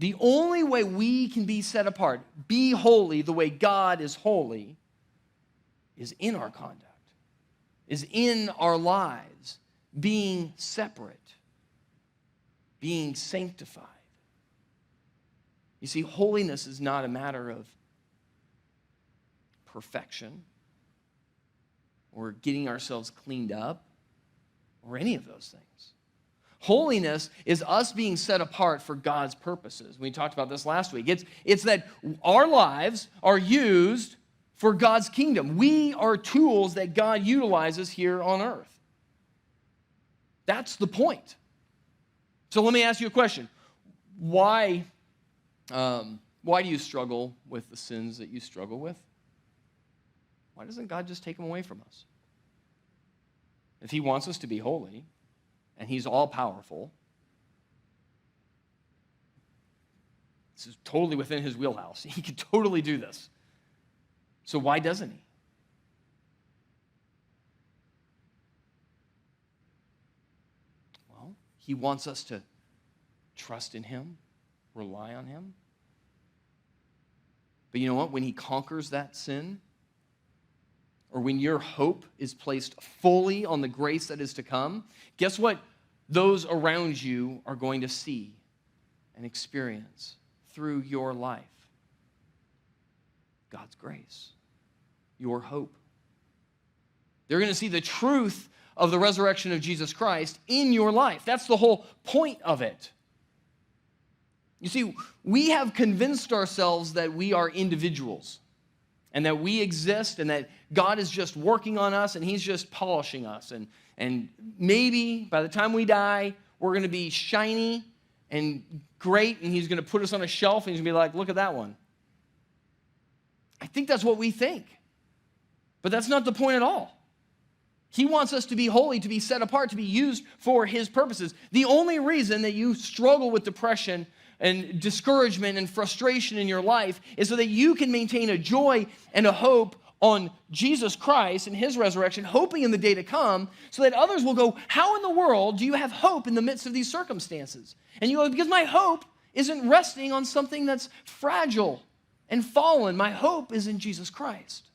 The only way we can be set apart, be holy the way God is holy, is in our conduct, is in our lives, being separate, being sanctified. You see, holiness is not a matter of perfection or getting ourselves cleaned up or any of those things. Holiness is us being set apart for God's purposes. We talked about this last week. It's that our lives are used for God's kingdom. We are tools that God utilizes here on earth. That's the point. So let me ask you a question. Why do you struggle with the sins that you struggle with? Why doesn't God just take them away from us? If he wants us to be holy, and he's all-powerful, this is totally within his wheelhouse. He could totally do this. So why doesn't he? Well, he wants us to trust in him, rely on him. But you know what? When he conquers that sin, or when your hope is placed fully on the grace that is to come, guess what those around you are going to see and experience through your life? God's grace, your hope. They're going to see the truth of the resurrection of Jesus Christ in your life. That's the whole point of it. You see, we have convinced ourselves that we are individuals and that we exist and that God is just working on us and he's just polishing us. And maybe by the time we die, we're going to be shiny and great and he's going to put us on a shelf and he's going to be like, look at that one. I think that's what we think. But that's not the point at all. He wants us to be holy, to be set apart, to be used for his purposes. The only reason that you struggle with depression and discouragement and frustration in your life is so that you can maintain a joy and a hope on Jesus Christ and his resurrection, hoping in the day to come, so that others will go, how in the world do you have hope in the midst of these circumstances? And you go, because my hope isn't resting on something that's fragile and fallen. My hope is in Jesus Christ.